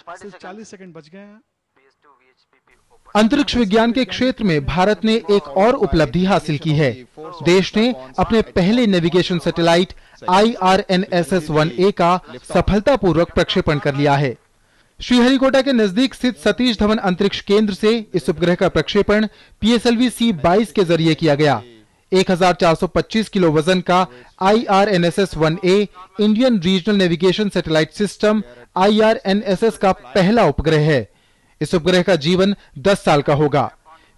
40 second बच गए हैं। अंतरिक्ष विज्ञान के क्षेत्र में भारत ने एक और उपलब्धि हासिल की है। देश ने अपने पहले नेविगेशन सैटेलाइट IRNSS-1A का सफलतापूर्वक प्रक्षेपण कर लिया है। श्रीहरिकोटा के नजदीक स्थित सतीश धवन अंतरिक्ष केंद्र से इस उपग्रह का प्रक्षेपण PSLV-C-22 के जरिए किया गया। 1425 किलो वजन का IRNSS-1A Indian regional navigation satellite system IRNSS का पहला उपग्रह है। इस उपग्रह का जीवन 10 साल का होगा।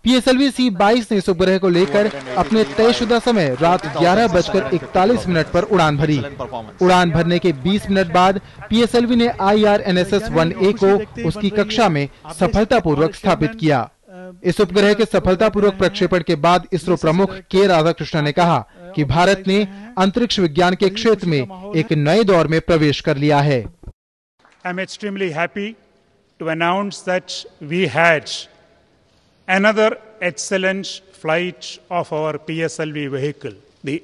PSLV-C-22 ने इस उपग्रह को लेकर अपने तयशुदा समय रात 11:41 पर उड़ान भरी। उड़ान भरने के 20 मिनट बाद PSLV ने IRNSS-1A को उसकी कक्षा में सफलतापूर्वक स्थापित किया। इस उपग्रह के सफलतापूर्वक प्रक्षेपण के बाद इसरो प्रमुख के राधाकृष्णन ने कहा कि भारत ने अंतरिक्ष विज्ञान के क्षेत्र में एक नए दौर में प्रवेश कर लिया है। I am extremely happy to announce that we had another excellent flight of our PSLV vehicle. The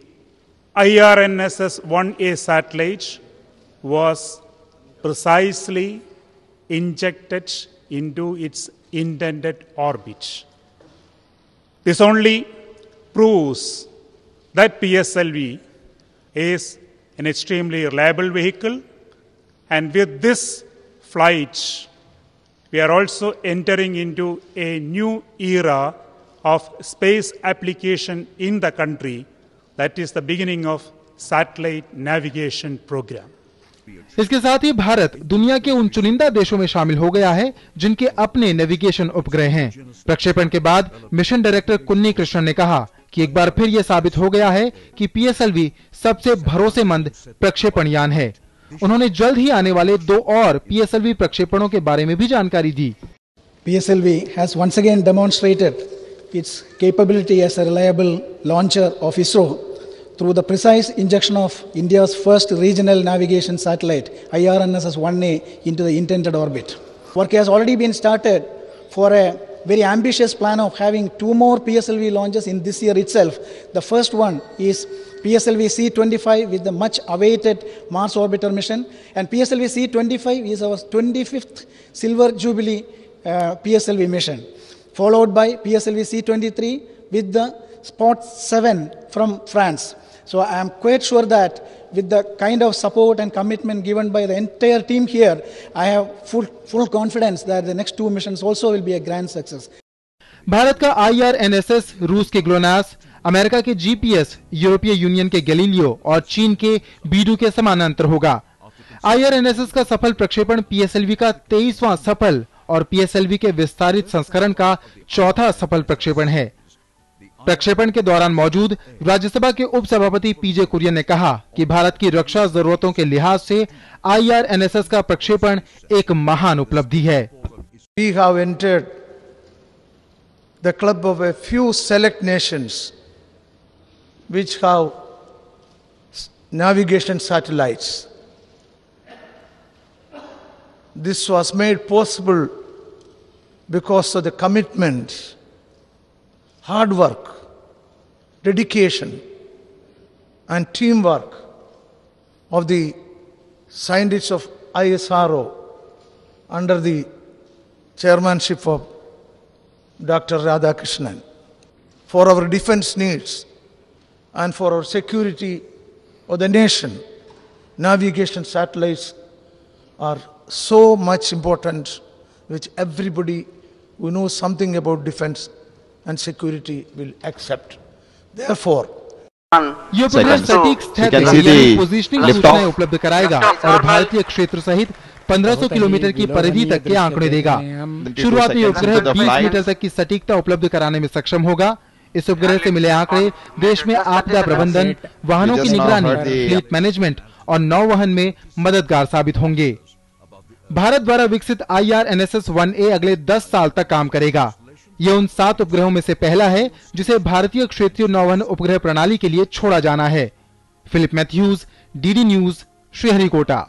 IRNSS-1A satellite was precisely injected into its intended orbit. This only proves that PSLV is an extremely reliable vehicle, and with this flight we are also entering into a new era of space application in the country. That is the beginning of satellite navigation program. इसके साथ ही भारत दुनिया के उन चुनिंदा देशों में शामिल हो गया है जिनके अपने नेविगेशन उपग्रह हैं। प्रक्षेपण के बाद मिशन डायरेक्टर कुन्नी कृष्णन ने कहा कि एक बार फिर यह साबित हो गया है कि PSLV सबसे भरोसेमंद प्रक्षेपण यान है। उन्होंने जल्द ही आने वाले 2 और PSLV प्रक्षेपणों के बारे में भी जानकारी दी। PSLV has once again demonstrated its capability as a reliable launcher of ISRO through the precise injection of India's first regional navigation satellite IRNSS-1A into the intended orbit. Work has already been started for a very ambitious plan of having 2 more PSLV launches in this year itself. The first one is PSLV-C-25 with the much awaited Mars orbiter mission, and PSLV-C-25 is our 25th Silver Jubilee PSLV mission, followed by PSLV-C-23 with the Spot 7 from France. So I am quite sure that with the kind of support and commitment given by the entire team here, I have full confidence that the next 2 missions also will be a grand success. Bharat का IRNSS रूस के GLONASS, America के GPS, यूरोपीय union के Galileo और चीन के Baidu के समानांतर होगा। IRNSS का सफल प्रक्षेपण PSLV का 23वां सफल और PSLV के विस्तारित संस्करण का 4था सफल प्रक्षेपण है। प्रक्षेपण के दौरान मौजूद राज्यसभा के उपसभापति PJ कुरियन ने कहा कि भारत की रक्षा जरूरतों के लिहाज से IRNSS का प्रक्षेपण एक महान उपलब्धि है। We have entered the club of a few select nations which have navigation satellites. This was made possible because of the commitment, hard work, dedication and teamwork of the scientists of ISRO under the chairmanship of Dr. Radhakrishnan. For our defense needs and for our security of the nation, navigation satellites are so much important, which everybody who knows something about defense and security will accept. Therefore, ये उपग्रह सटीक स्थिति positioning सूचनाएं उपलब्ध कराएगा और भारतीय क्षेत्र सहित 1500 किलोमीटर की परिधि तक के आंकड़े देगा। शुरुआत में उपग्रह 20 मीटर तक की सटीकता उपलब्ध कराने में सक्षम होगा। इस उपग्रह से मिले आंकड़े देश में आपदा प्रबंधन, वाहनों की निगरानी, फ्लीट मैनेजमेंट और नौवहन में मददगार साबित होंगे। भारत द्वारा विकसित IRNSS-1A अगले 10 साल तक काम करेगा। यह उन 7 उपग्रहों में से पहला है जिसे भारतीय क्षेत्रीय नौवहन उपग्रह प्रणाली के लिए छोड़ा जाना है। Philip Matthews, DD news, Sriharikota.